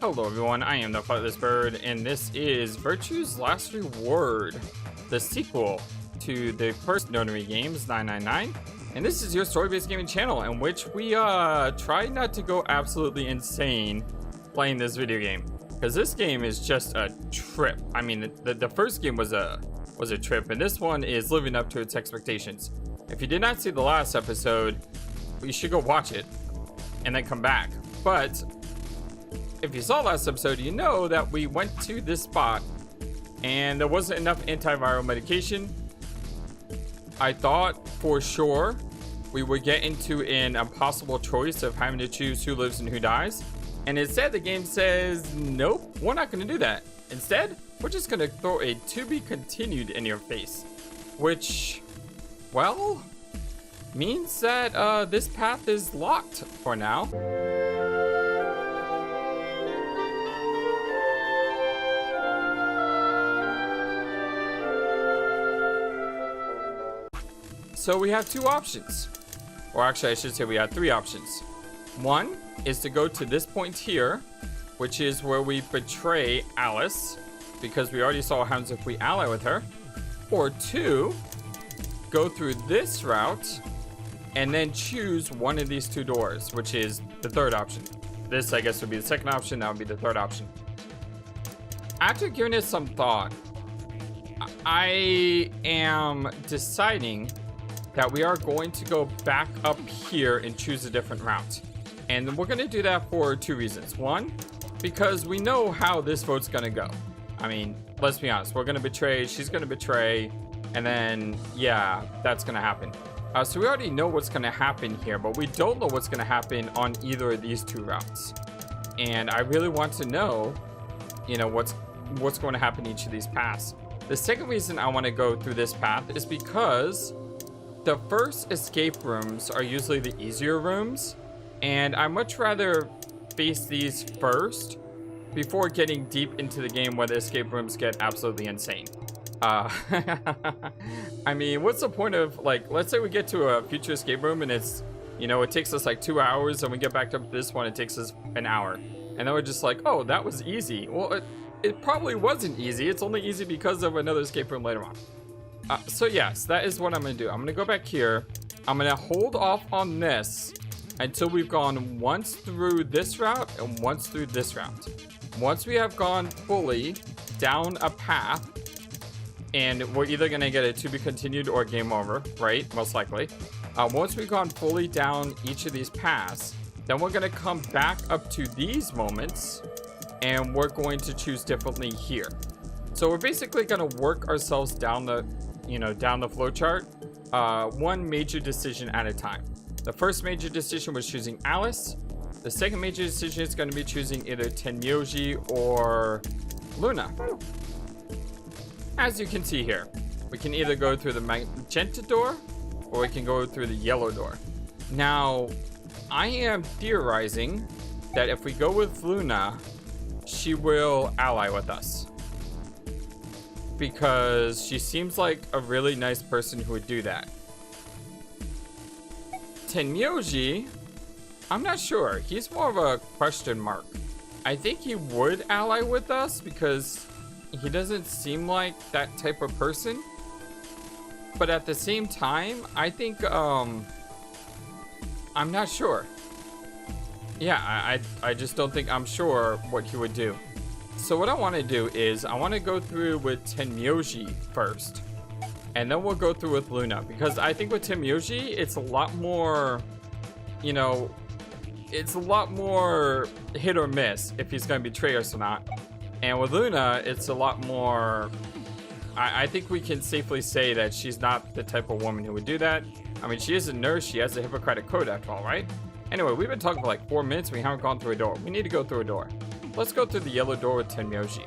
Hello everyone, I am the FlightlessBird, and this is Virtue's Last Reward, the sequel to the first Nonary Games, 999. And this is your story-based gaming channel in which we try not to go absolutely insane playing this video game. Because this game is just a trip. I mean, the first game was a trip, and this one is living up to its expectations. If you did not see the last episode, you should go watch it and then come back. But if you saw last episode, you know that we went to this spot and there wasn't enough antiviral medication. I thought for sure we would get into an impossible choice of having to choose who lives and who dies. And instead, the game says, nope, we're not going to do that. Instead, we're just going to throw a to be continued in your face. Which, well, means that this path is locked for now. So we have two options, or actually I should say we have three options. One is to go to this point here, which is where we betray Alice, because we already saw what happens if we ally with her. Or two, go through this route and then choose one of these two doors, which is the third option. This, I guess, would be the second option. That would be the third option. After giving it some thought, I am deciding that we are going to go back up here and choose a different route. And we're going to do that for two reasons. One, because we know how this vote's going to go. I mean, let's be honest. We're going to betray, she's going to betray, and then, yeah, that's going to happen. So we already know what's going to happen here, but we don't know what's going to happen on either of these two routes. And I really want to know, you know, what's going to happen in each of these paths. The second reason I want to go through this path is because the first escape rooms are usually the easier rooms, and I much rather face these first before getting deep into the game where the escape rooms get absolutely insane. I mean, what's the point of, like, let's say we get to a future escape room and it's, you know, it takes us like 2 hours, and we get back to this one, it takes us an hour. And then we're just like, oh, that was easy. Well, it probably wasn't easy. It's only easy because of another escape room later on. So yes, that is what I'm going to do. I'm going to go back here. I'm going to hold off on this until we've gone once through this route and once through this route. Once we have gone fully down a path, and we're either going to get a to be continued or game over, right? Most likely. Once we've gone fully down each of these paths, then we're going to come back up to these moments, and we're going to choose differently here. So we're basically going to work ourselves down the, down the flowchart, one major decision at a time. The first major decision was choosing Alice. The second major decision is going to be choosing either Tenmyoji or Luna. As you can see here, we can either go through the magenta door or we can go through the yellow door. Now, I am theorizing that if we go with Luna, she will ally with us, because she seems like a really nice person who would do that. Tenmyoji, I'm not sure. He's more of a question mark. I think he would ally with us because he doesn't seem like that type of person. But at the same time, I think, I'm not sure. Yeah, I just don't think I'm sure what he would do. So what I want to do is I want to go through with Tenmyoji first, and then we'll go through with Luna, because I think with Tenmyoji it's a lot more, it's a lot more hit or miss if he's going to betray us or not. And with Luna, it's a lot more, I think we can safely say that she's not the type of woman who would do that. I mean, she is a nurse, she has a Hippocratic Code after all, right? Anyway, we've been talking for like 4 minutes, we haven't gone through a door. We need to go through a door. Let's go through the yellow door with Tenmyoji.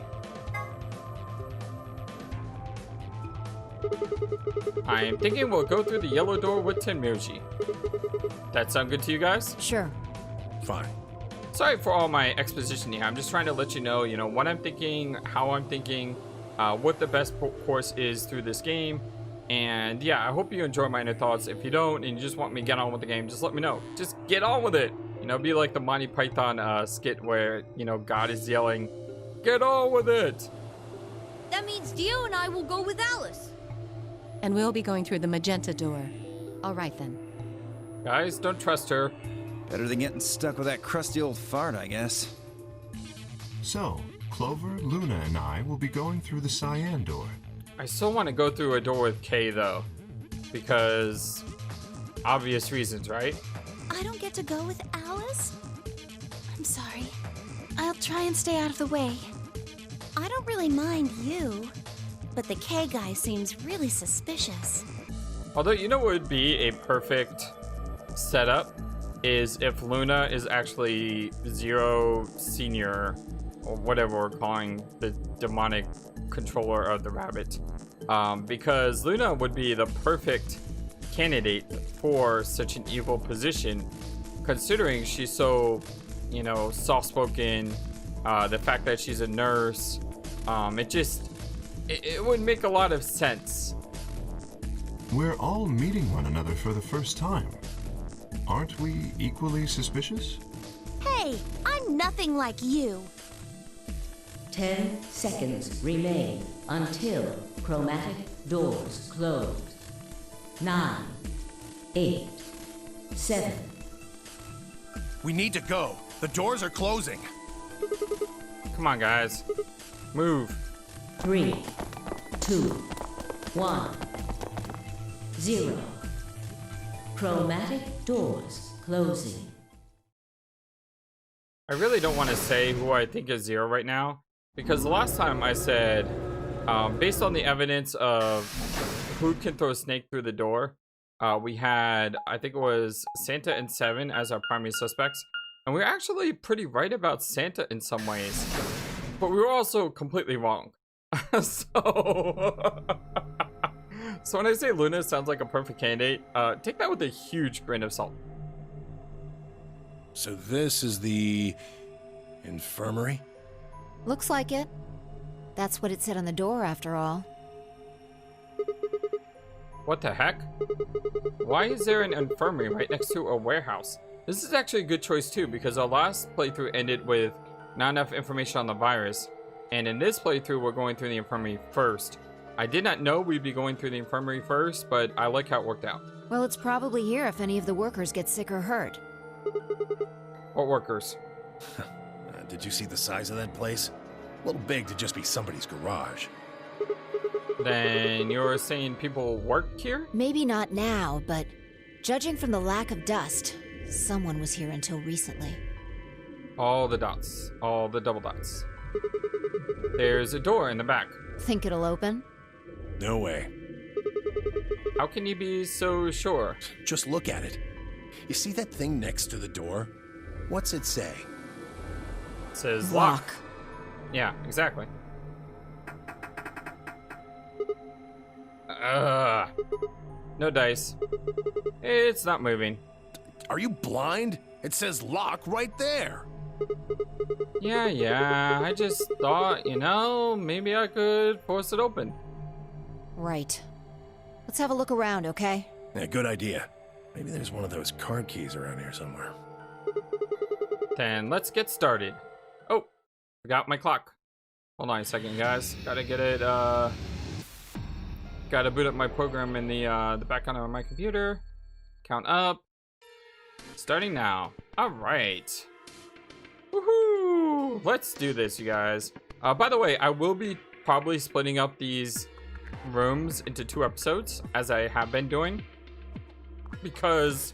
I'm thinking we'll go through the yellow door with Tenmyoji. That sound good to you guys? Sure. Fine. Sorry for all my exposition here. I'm just trying to let you know, what I'm thinking, how I'm thinking, what the best course is through this game. And yeah, I hope you enjoy my inner thoughts. If you don't and you just want me to get on with the game, just let me know. Just get on with it. You know, be like the Monty Python skit where, you know, God is yelling, "Get on with it!" That means Dio and I will go with Alice. And we'll be going through the magenta door. All right, then. Guys, don't trust her. Better than getting stuck with that crusty old fart, I guess. So, Clover, Luna, and I will be going through the cyan door. I still want to go through a door with Kay, though. Because obvious reasons, right? I don't get to go with Alice? I'm sorry. I'll try and stay out of the way. I don't really mind you, but the K guy seems really suspicious. Although, you know what would be a perfect setup is if Luna is actually Zero Senior, or whatever we're calling the demonic controller of the rabbit. Because Luna would be the perfect candidate for such an evil position, considering she's so, you know, soft-spoken, the fact that she's a nurse, it would make a lot of sense. We're all meeting one another for the first time. Aren't we equally suspicious? Hey, I'm nothing like you. 10 seconds remain until chromatic doors close. 9, 8, 7. We need to go. The doors are closing. Come on, guys. Move. 3, 2, 1, 0. Chromatic doors closing. I really don't want to say who I think is Zero right now, because the last time I said, based on the evidence of who can throw a snake through the door, we had, I think it was Santa and Seven as our primary suspects, and we were actually pretty right about Santa in some ways, but we were also completely wrong. So when I say Luna sounds like a perfect candidate, take that with a huge grain of salt. So this is the infirmary? Looks like it. That's what it said on the door, after all. What the heck? Why is there an infirmary right next to a warehouse? This is actually a good choice too, because our last playthrough ended with not enough information on the virus, and in this playthrough we're going through the infirmary first. I did not know we'd be going through the infirmary first, but I like how it worked out. Well, it's probably here if any of the workers get sick or hurt. What workers? Did you see the size of that place? A little big to just be somebody's garage. Then you're saying people work here? Maybe not now, but judging from the lack of dust, someone was here until recently. All the dots. All the double dots. There's a door in the back. Think it'll open? No way. How can you be so sure? Just look at it. You see that thing next to the door? What's it say? It says lock. Yeah, exactly. No dice. It's not moving. Are you blind? It says lock right there. Yeah, I just thought, you know, maybe I could force it open. Right. Let's have a look around, okay? Yeah, good idea. Maybe there's one of those card keys around here somewhere. Then let's get started. Oh, forgot my clock. Hold on a second, guys. Gotta get it, gotta boot up my program in the background of my computer. Count up. Starting now. All right. Woohoo! Let's do this, you guys. By the way, I will be probably splitting up these rooms into 2 episodes, as I have been doing, because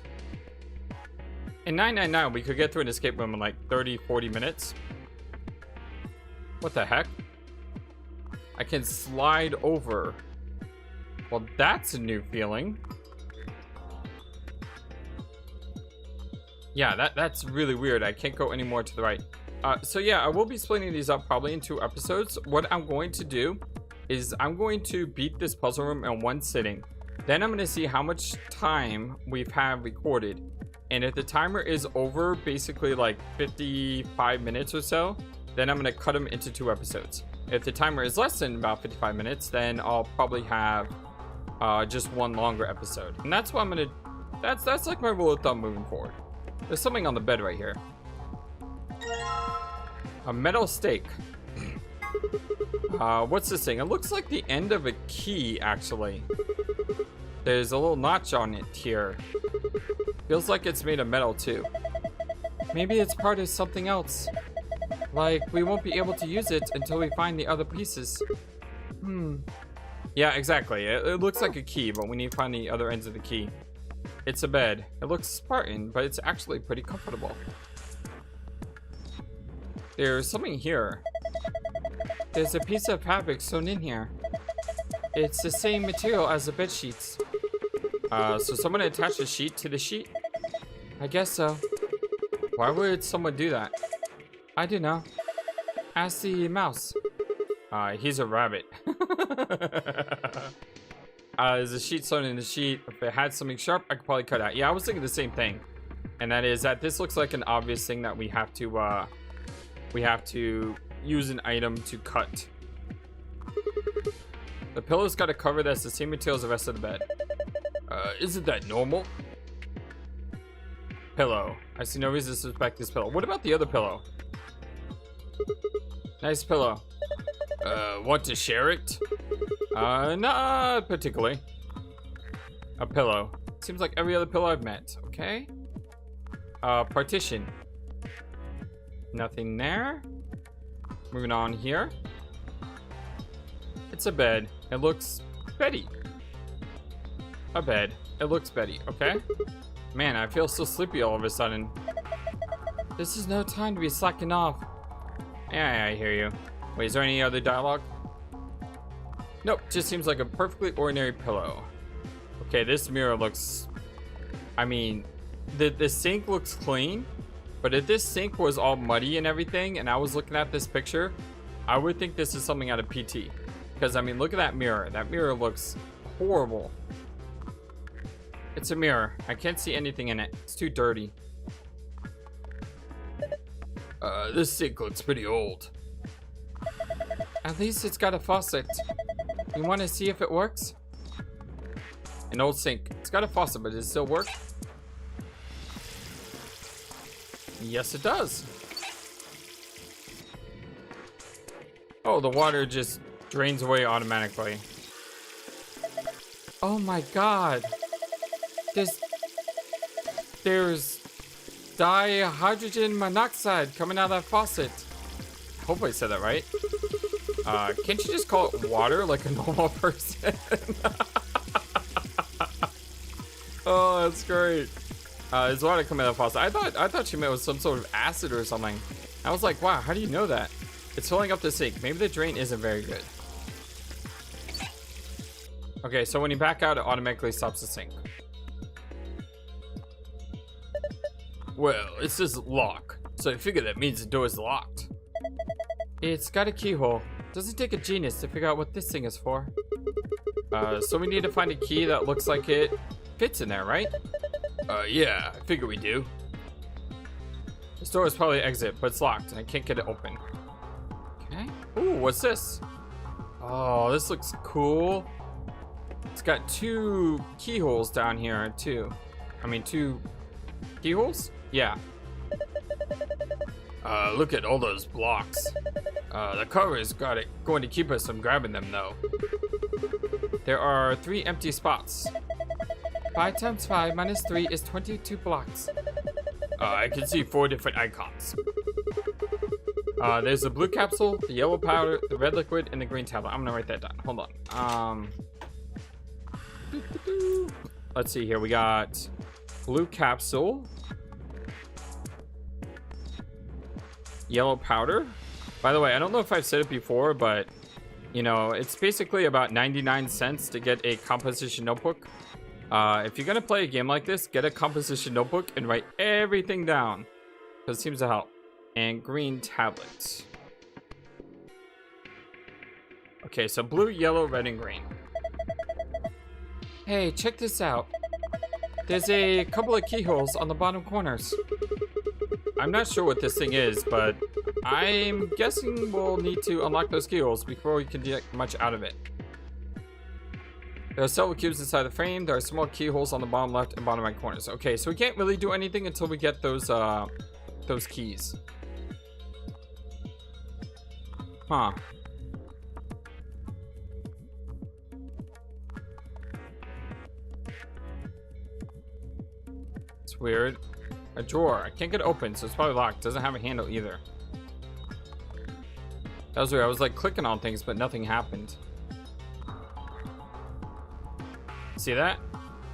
in 999 we could get through an escape room in like 30-40 minutes. What the heck? I can slide over. Well, that's a new feeling. Yeah, that's really weird. I can't go any more to the right. So yeah, I will be splitting these up probably in 2 episodes. What I'm going to do is I'm going to beat this puzzle room in 1 sitting. Then I'm going to see how much time we've had recorded. And if the timer is over basically like 55 minutes or so, then I'm going to cut them into 2 episodes. If the timer is less than about 55 minutes, then I'll probably have just 1 longer episode. And that's what I'm going to, that's like my rule of thumb moving forward. There's something on the bed right here. A metal stake. What's this thing? It looks like the end of a key, actually. There's a little notch on it here. Feels like it's made of metal, too. Maybe it's part of something else. Like, we won't be able to use it until we find the other pieces. Yeah, exactly. It looks like a key, but we need to find the other ends of the key. It's a bed. It looks Spartan, but it's actually pretty comfortable. There's something here. There's a piece of fabric sewn in here. It's the same material as the bed sheets. So someone attached a sheet to the sheet? I guess so. Why would someone do that? I don't know. Ask the mouse. He's a rabbit. There's a sheet sewn in the sheet. If it had something sharp, I could probably cut out. Yeah, I was thinking the same thing. And that is that this looks like an obvious thing that we have to use an item to cut. The pillow's got a cover that's the same material as the rest of the bed. Isn't that normal? Pillow. I see no reason to suspect this pillow. What about the other pillow? Nice pillow. Want to share it? Not particularly. A pillow. Seems like every other pillow I've met. Okay. Partition. Nothing there. Moving on here. It's a bed. It looks beddy. A bed. It looks beddy. Okay. Man, I feel so sleepy all of a sudden. This is no time to be slacking off. Yeah, I hear you. Wait, is there any other dialogue? Nope, just seems like a perfectly ordinary pillow. Okay, this mirror looks... I mean, the sink looks clean, but if this sink was all muddy and everything, and I was looking at this picture, I would think this is something out of PT. Because, I mean, look at that mirror. That mirror looks horrible. It's a mirror. I can't see anything in it. It's too dirty. This sink looks pretty old. At least it's got a faucet. You want to see if it works? An old sink. It's got a faucet, but does it still work? Yes, it does. Oh, the water just drains away automatically. Oh my god. There's dihydrogen monoxide coming out of that faucet. I hope I said that right. Can't you just call it water like a normal person? Oh, that's great. There's water coming out of the faucet. I thought she meant it was some sort of acid or something. I was like, wow, how do you know that? It's filling up the sink. Maybe the drain isn't very good. Okay, so when you back out, it automatically stops the sink. Well, it says lock, so I figure that means the door is locked. It's got a keyhole. Doesn't take a genius to figure out what this thing is for. So we need to find a key that looks like it fits in there, right? Yeah, I figure we do. This door is probably exit, but it's locked and I can't get it open. Okay. Ooh, what's this? Oh, this looks cool. It's got two keyholes down here, too. I mean, two keyholes? Yeah. Look at all those blocks. The cover is going to keep us from grabbing them, though. There are 3 empty spots. 5 times 5 minus 3 is 22 blocks. I can see 4 different icons. There's the blue capsule, the yellow powder, the red liquid, and the green tablet. I'm gonna write that down. Hold on. Let's see here. We got blue capsule, yellow powder. By the way, I don't know if I've said it before, but you know, it's basically about 99 cents to get a composition notebook. If you're gonna play a game like this, get a composition notebook and write everything down, because it seems to help. And green tablet. Okay, so blue, yellow, red, and green. Hey, check this out. There's a couple of keyholes on the bottom corners. I'm not sure what this thing is, but I'm guessing we'll need to unlock those keyholes before we can get much out of it. There are several cubes inside the frame. There are small keyholes on the bottom left and bottom right corners. Okay, so we can't really do anything until we get those keys. Huh. It's weird. A drawer. I can't get it open, so it's probably locked. Doesn't have a handle either. That was weird. I was like clicking on things, but nothing happened. See that?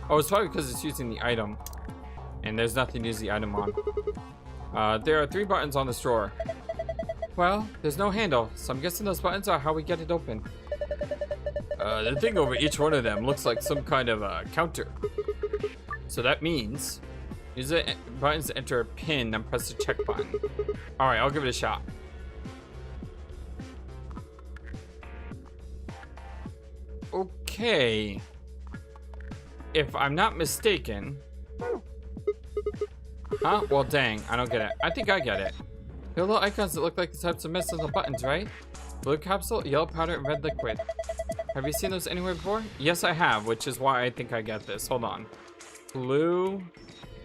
Oh, it's probably because it's using the item. And there's nothing to use the item on. There are 3 buttons on this drawer. Well, there's no handle, so I'm guessing those buttons are how we get it open. The thing over each one of them looks like some kind of counter. So that means use the buttons to enter a pin, then press the check button. Alright, I'll give it a shot. Okay. If I'm not mistaken... Huh? Well, dang. I don't get it. I think I get it. There are little icons that look like the types of mist on the buttons, right? Blue capsule, yellow powder, and red liquid. Have you seen those anywhere before? Yes, I have, which is why I think I get this. Hold on. Blue,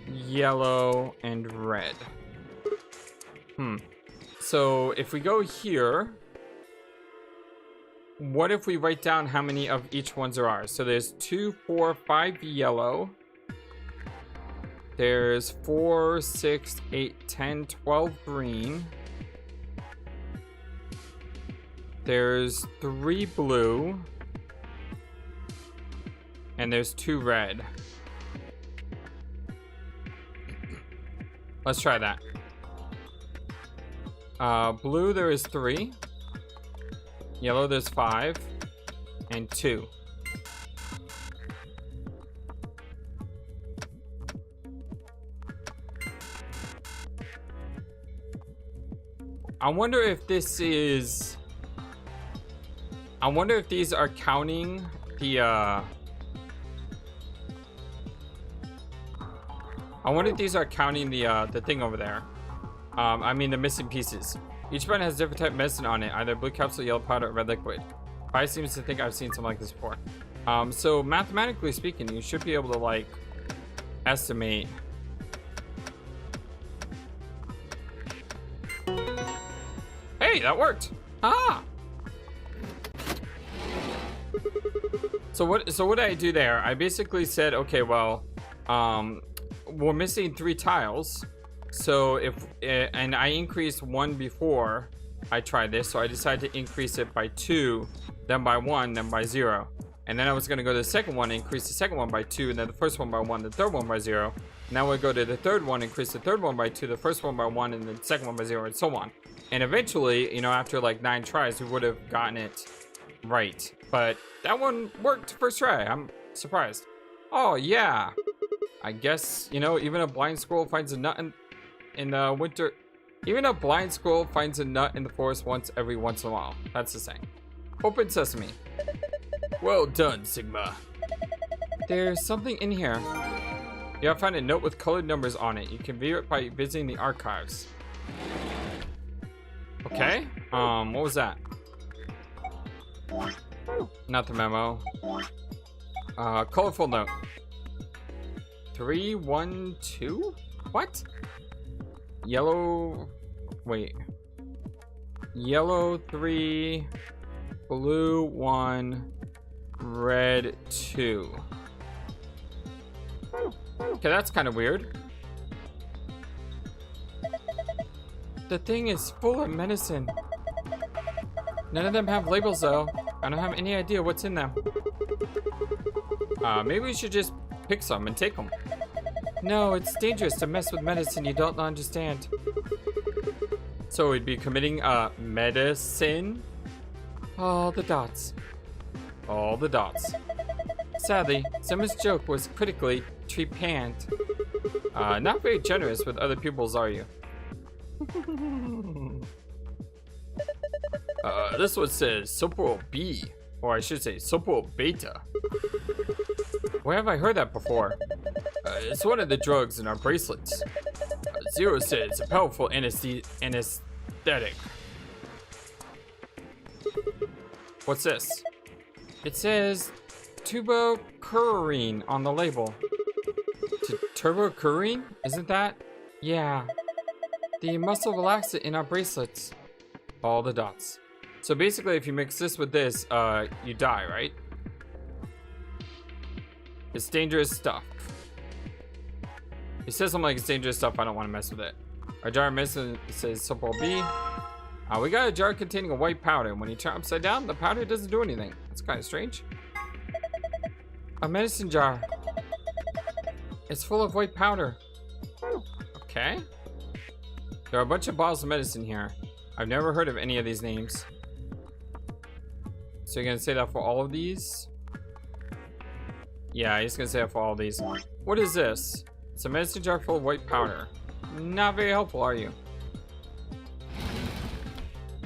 yellow, and red. So if we go here, what if we write down how many of each ones there are? So there's 2, 4, 5 yellow. There's 4, 6, 8, 10, 12 green. There's 3 blue. And there's 2 red. Let's try that. Blue, there is 3. Yellow, there's 5. And 2. I wonder if this is... I wonder if these are counting the, I wonder if these are counting the thing over there. I mean the missing pieces. Each button has a different type of medicine on it, either blue capsule, yellow powder, or red liquid. Pi seems to think I've seen something like this before. So mathematically speaking, you should be able to like estimate. Hey, that worked. Ah. So what did I do there? I basically said, okay, well, we're missing 3 tiles. So and I increased 1 before I tried this, so I decided to increase it by 2, then by 1, then by 0. And then I was gonna go to the second one, increase the second one by 2, and then the first one by 1, the third one by 0. Now we go to the third one, increase the third one by 2, the first one by 1, and the second one by 0, and so on. And eventually, you know, after like 9 tries, we would have gotten it right. But that one worked first try. I'm surprised. Oh yeah. I guess, you know, even a blind squirrel finds a nut in the winter. Even a blind squirrel finds a nut in the forest every once in a while. That's the saying. Open sesame. Well done, Sigma. There's something in here. You gotta find a note with colored numbers on it. You can view it by visiting the archives. Okay. What was that? Not the memo. Colorful note. 3, 1, 2? What? Yellow. Wait. Yellow 3, blue 1, red 2. Okay, that's kind of weird. The thing is full of medicine. None of them have labels though. I don't have any idea what's in them. Maybe we should just pick some and take them. No, it's dangerous to mess with medicine you don't understand. So we'd be committing medicine? All the dots. All the dots. Sadly, Simma's joke was critically trepanned. Not very generous with other pupils, are you? This one says Sopro B, or I should say Sopro Beta. Where have I heard that before? It's one of the drugs in our bracelets. Zero said it's a powerful anesthetic. What's this? It says Turbocurine on the label. Turbocurine? Isn't that? Yeah. The muscle relaxant in our bracelets. All the dots. So basically, if you mix this with this, you die, right? It's dangerous stuff. It says something like it's dangerous stuff. I don't want to mess with it. Our jar of medicine says Simple B. We got a jar containing a white powder. When you turn upside down, the powder doesn't do anything. That's kind of strange. A medicine jar. It's full of white powder. Okay. There are a bunch of bottles of medicine here. I've never heard of any of these names. So you're gonna say that for all of these? Yeah, he's gonna say that for all of these. What is this? It's a medicine jar full of white powder. Not very helpful, are you?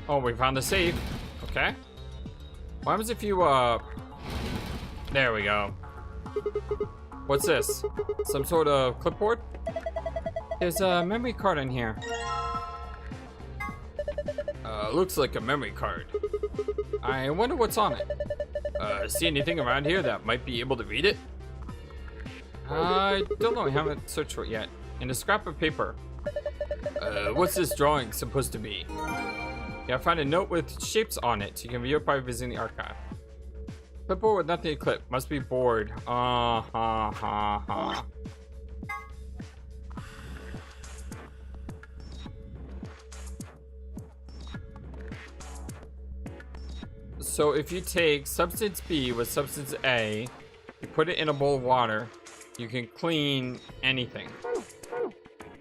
Oh, we found the safe. Okay. What happens if you, there we go. What's this? Some sort of clipboard? There's a memory card in here. Looks like a memory card. I wonder what's on it. See anything around here that might be able to read it? I don't know, I haven't searched for it yet. And a scrap of paper. What's this drawing supposed to be? Yeah, I found a note with shapes on it. You can view it by visiting the archive. Clipboard with nothing to clip. Must be bored. So if you take substance B with substance A, you put it in a bowl of water, you can clean anything.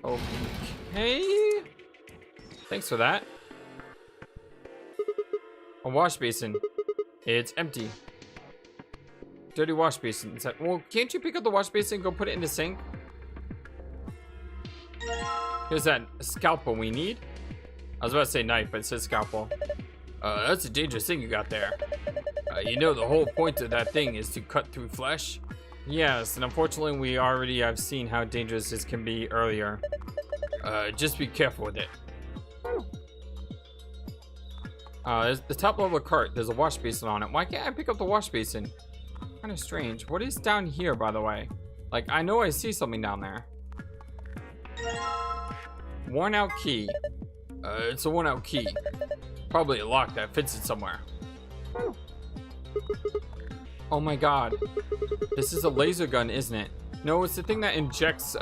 Okay. Thanks for that. A wash basin. It's empty. Dirty wash basin. Well, can't you pick up the wash basin and go put it in the sink? Here's that scalpel we need. I was about to say knife, but it says scalpel. That's a dangerous thing you got there. You know the whole point of that thing is to cut through flesh? Yes, and unfortunately we already have seen how dangerous this can be earlier. Just be careful with it. There's the top level cart. There's a wash basin on it. Why can't I pick up the wash basin? Kind of strange. What is down here, by the way? Like, I know I see something down there. Worn out key. It's a worn out key. Probably a lock that fits it somewhere. Oh my god. This is a laser gun, isn't it? No, it's the thing that injects,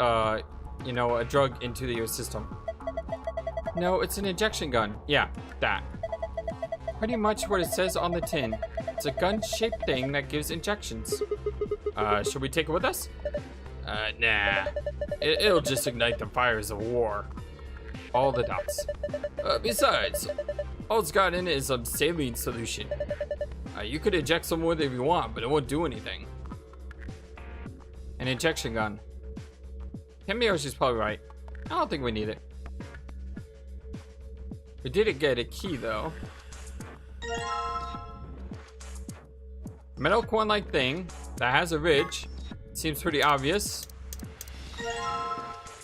you know, a drug into your system. No, it's an injection gun. Yeah, that. Pretty much what it says on the tin. It's a gun-shaped thing that gives injections. Should we take it with us? Nah. It'll just ignite the fires of war. All the dots. Besides, all it's got in it is some saline solution. You could eject someone with it if you want, but it won't do anything. An injection gun. Kamiyoshi's probably right. I don't think we need it. We did get a key, though. Metal coin-like thing that has a ridge. Seems pretty obvious.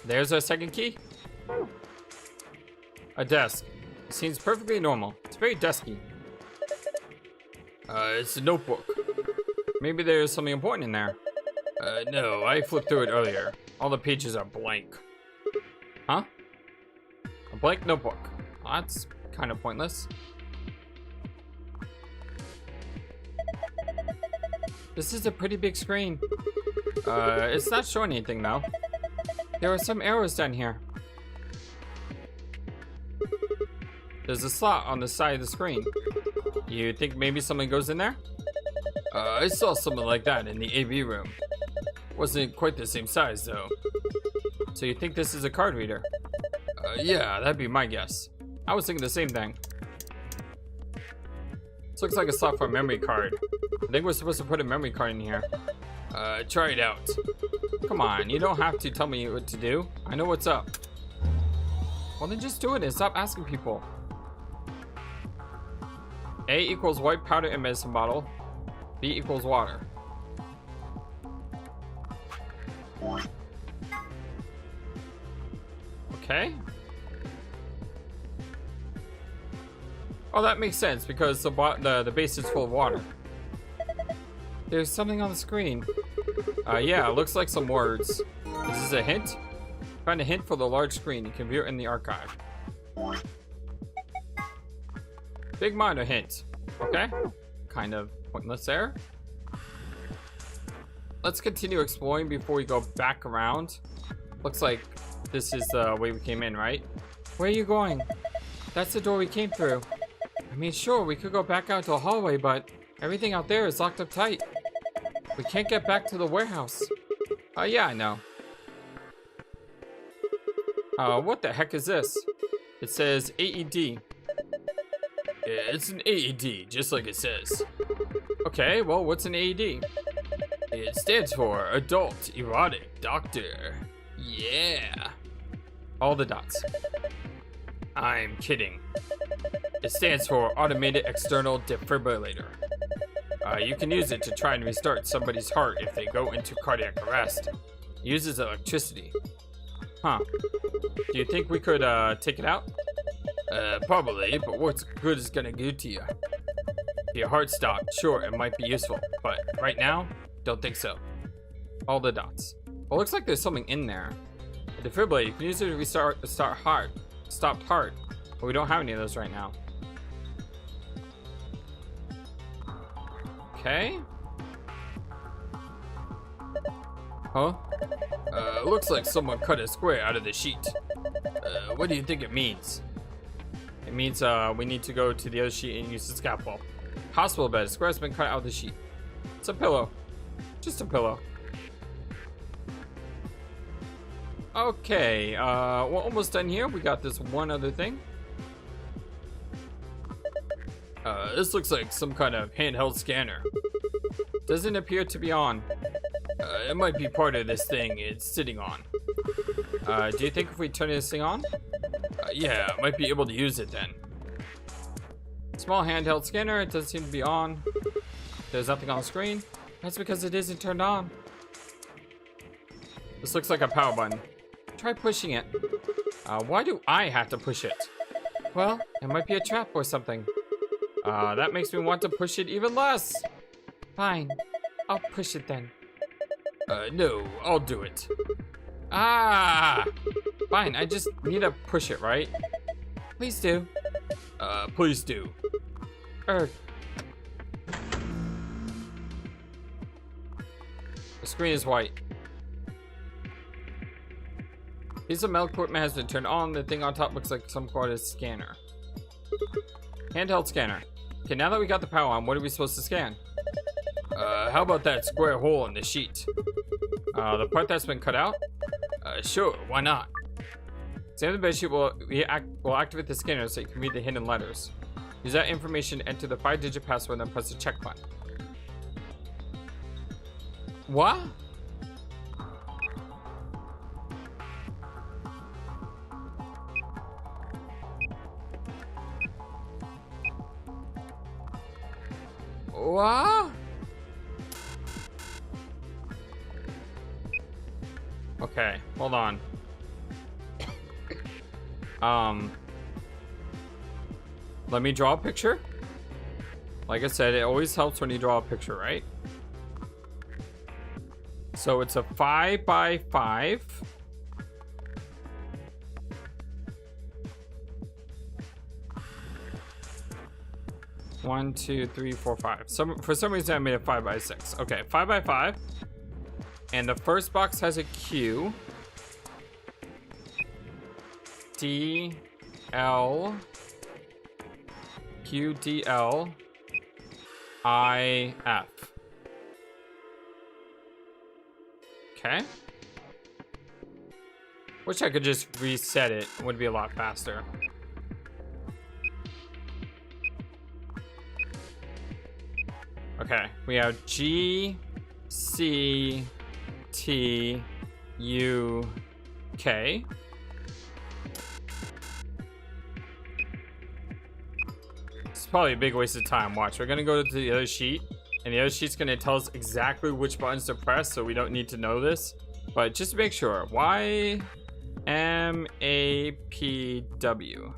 There's our second key. A desk. Seems perfectly normal. It's very desky. It's a notebook. Maybe there's something important in there. No, I flipped through it earlier. All the pages are blank. Huh? A blank notebook. Well, that's kind of pointless. This is a pretty big screen. It's not showing anything though. There are some arrows down here. There's a slot on the side of the screen. You think maybe something goes in there? I saw something like that in the AV room. Wasn't quite the same size though. So you think this is a card reader? Yeah, that'd be my guess. I was thinking the same thing. This looks like a slot for a memory card. I think we're supposed to put a memory card in here. Try it out. Come on, you don't have to tell me what to do. I know what's up. Well then just do it and stop asking people. A equals white powder in medicine bottle. B equals water. Okay. Oh, that makes sense because the base is full of water. There's something on the screen. Yeah, it looks like some words. Is this a hint? Find a hint for the large screen. You can view it in the archive. Big minor hint. Okay. Kind of pointless there. Let's continue exploring before we go back around. Looks like this is the way we came in, right? Where are you going? That's the door we came through. I mean, sure, we could go back out to a hallway, but everything out there is locked up tight. We can't get back to the warehouse. Yeah, I know. What the heck is this? It says AED. Yeah, it's an AED, just like it says. Okay, well, what's an AED? It stands for Adult Erotic Doctor. Yeah. All the dots. I'm kidding. It stands for Automated External Defibrillator. You can use it to try and restart somebody's heart if they go into cardiac arrest. It uses electricity. Huh. Do you think we could take it out? Probably, but what's good is gonna do to you? If your heart stopped, sure, it might be useful, but right now, don't think so. All the dots. Well, looks like there's something in there. A defibrillator, you can use it to restart stopped heart, but we don't have any of those right now. Okay. Huh? Looks like someone cut a square out of the sheet. What do you think it means? It means we need to go to the other sheet and use the scalpel. Hospital bed. A square has been cut out of the sheet. It's a pillow. Just a pillow. Okay, we're almost done here. We got this one other thing. This looks like some kind of handheld scanner. Doesn't appear to be on. It might be part of this thing it's sitting on. Do you think if we turn this thing on? Yeah, I might be able to use it then. Small handheld scanner, it doesn't seem to be on. There's nothing on the screen. That's because it isn't turned on. This looks like a power button. Try pushing it. Why do I have to push it? Well, it might be a trap or something. That makes me want to push it even less. Fine, I'll push it then. No, I'll do it. Ah! Fine, I just need to push it, right? Please do. Please do. The screen is white. Piece of metal equipment has been turned on. The thing on top looks like some sort of scanner. Handheld scanner. Okay, now that we got the power on, what are we supposed to scan? How about that square hole in the sheet? The part that's been cut out? Sure, why not? Examine the bedsheet will activate the scanner so you can read the hidden letters. Use that information to enter the 5-digit password, then press the check button. What? What? Okay, hold on. Let me draw a picture. Like I said, it always helps when you draw a picture, right? So it's a 5x5. One, two, three, four, five. For some reason I made it 5x6. Okay, 5x5. And the first box has a Q. D, L, Q, D, L, I, F. Okay. Wish I could just reset it. It would be a lot faster. Okay, we have G, C, T, U, K. It's probably a big waste of time. Watch, we're gonna go to the other sheet, and the other sheet's gonna tell us exactly which buttons to press, so we don't need to know this. But just to make sure, Y, M, A, P, W.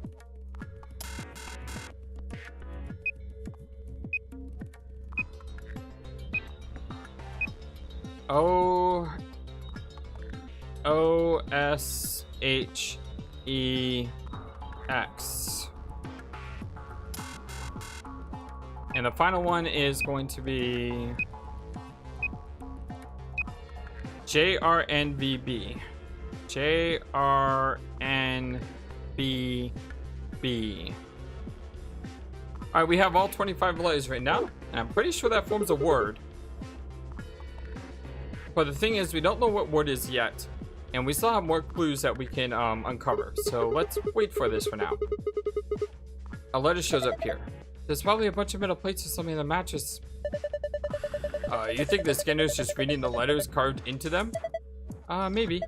O-S-H-E-X. And the final one is going to be J-R-N-V-B. J-R-N-V-B. Alright, we have all 25 letters right now, and I'm pretty sure that forms a word. But the thing is, we don't know what word is yet, and we still have more clues that we can uncover. So let's wait for this for now. A letter shows up here. There's probably a bunch of metal plates or something in the mattress. You think the scanner's just reading the letters carved into them? Maybe.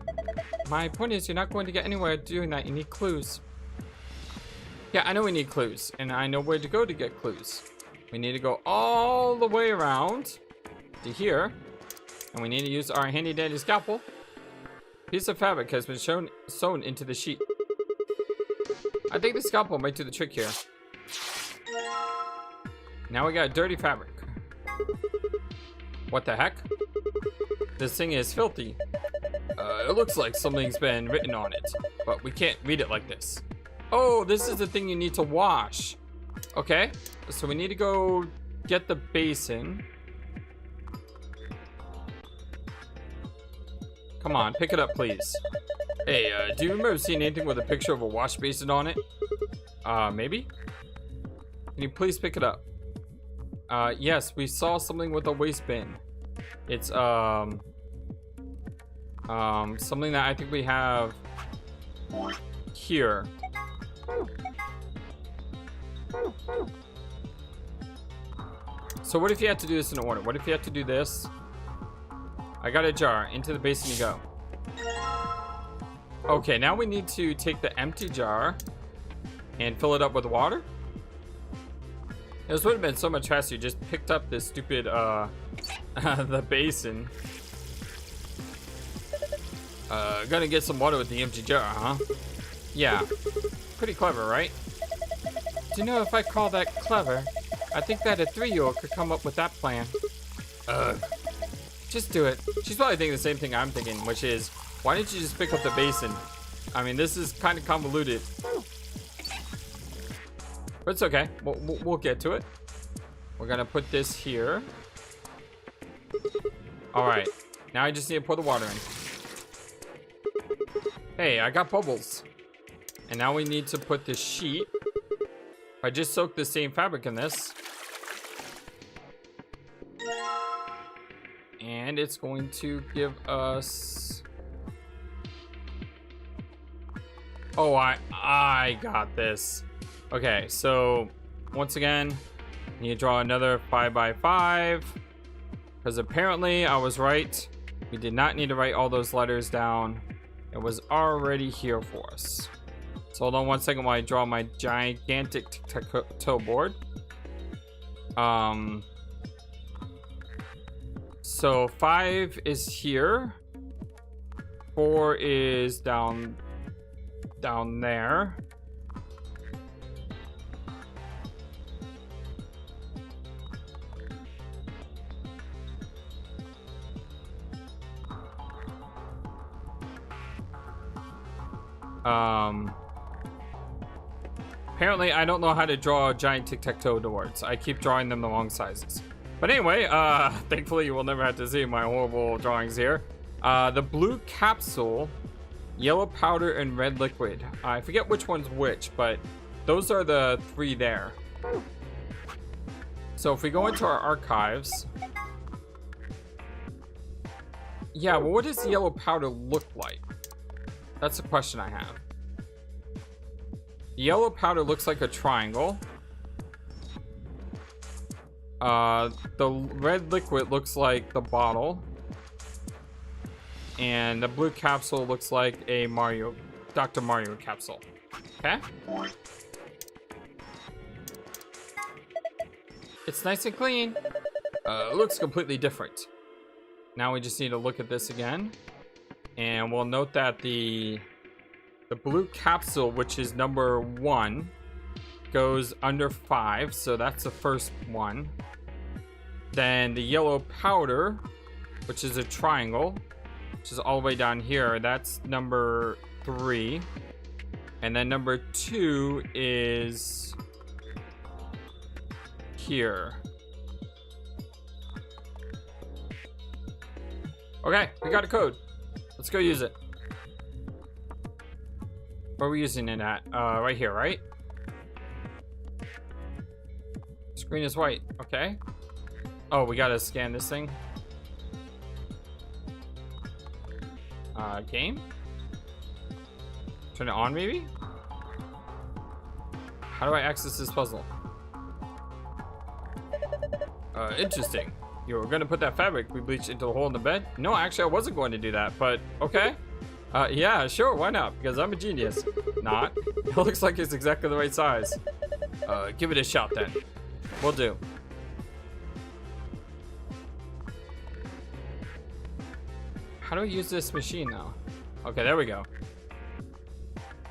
My point is, you're not going to get anywhere doing that. You need clues. Yeah, I know we need clues, and I know where to go to get clues. We need to go all the way around to here, and we need to use our handy dandy scalpel. Piece of fabric has been sewn into the sheet. I think the scalpel might do the trick here. Now we got dirty fabric. What the heck? This thing is filthy. It looks like something's been written on it, but we can't read it like this. Oh, this is the thing you need to wash. Okay, so we need to go get the basin. Come on, pick it up, please. Hey, do you remember seeing anything with a picture of a wash basin on it? Maybe? Can you please pick it up? Yes, we saw something with a waste bin. It's, something that I think we have here. So what if you had to do this in order? What if you had to do this? I got a jar. Into the basin you go. Okay, now we need to take the empty jar and fill it up with water. This would have been so much faster. You just picked up this stupid, the basin. Gonna get some water with the empty jar, huh? Yeah. Pretty clever, right? Do you know if I call that clever? I think that a 3-year-old could come up with that plan. Just do it. She's probably thinking the same thing I'm thinking, which is, why didn't you just pick up the basin? I mean, this is kind of convoluted. But it's okay. We'll get to it. We're gonna put this here. Alright. Now I just need to pour the water in. Hey, I got bubbles. And now we need to put this sheet. I just soaked the same fabric in this. And it's going to give us... Oh, I got this. Okay, so once again, you need to draw another 5x5. Because apparently I was right. We did not need to write all those letters down. It was already here for us. So hold on one second while I draw my gigantic tic-tac-toe board. So 5 is here. 4 is down there. Apparently I don't know how to draw giant tic-tac-toe boards. I keep drawing them the wrong sizes. But anyway, thankfully you will never have to see my horrible drawings here. The blue capsule, yellow powder, and red liquid. I forget which one's which, but those are the 3 there. So if we go into our archives... Yeah, well, what does the yellow powder look like? That's the question I have. The yellow powder looks like a triangle. The red liquid looks like the bottle. And the blue capsule looks like a Dr. Mario capsule. Okay? It's nice and clean. It looks completely different. Now we just need to look at this again. And we'll note that the blue capsule, which is number 1, goes under 5, so that's the first one. Then the yellow powder which is a triangle, which is all the way down here. That's number 3. And then number 2 is here. Okay, we got a code. Let's go use it. Where are we using it at? Right here, right? Screen is white. Okay. Oh, we gotta scan this thing. Game? Turn it on, maybe? How do I access this puzzle? Interesting. You were gonna put that fabric we bleached into the hole in the bed? No, actually, I wasn't going to do that, but okay. Yeah, sure, why not? Because I'm a genius. Not. It looks like it's exactly the right size. Give it a shot then. Will do. How do I use this machine now? Okay, there we go.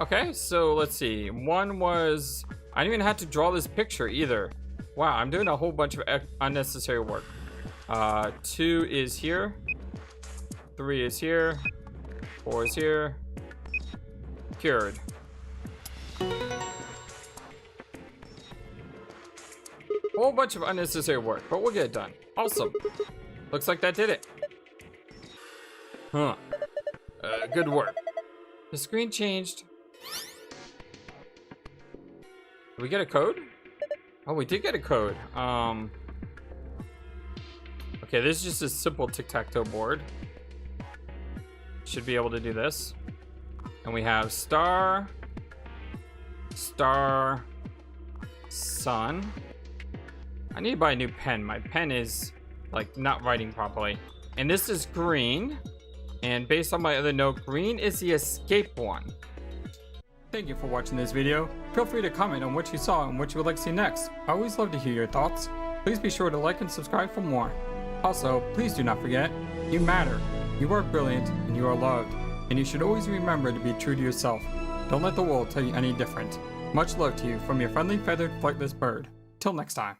Okay, so let's see. One was... I didn't even have to draw this picture either. Wow, I'm doing a whole bunch of unnecessary work. 2 is here. 3 is here. 4 is here. Cured. Whole bunch of unnecessary work, but we'll get it done. Awesome. Looks like that did it. Huh. Good work. The screen changed. Did we get a code? Oh, we did get a code. Okay, this is just a simple tic-tac-toe board. Should be able to do this. And we have star, star, sun. I need to buy a new pen. My pen is like not writing properly. And this is green. And based on my other note, green is the escape one. Thank you for watching this video. Feel free to comment on what you saw and what you would like to see next. I always love to hear your thoughts. Please be sure to like and subscribe for more. Also, please do not forget, you matter. You are brilliant and you are loved. And you should always remember to be true to yourself. Don't let the world tell you any different. Much love to you from your friendly feathered flightless bird. Till next time.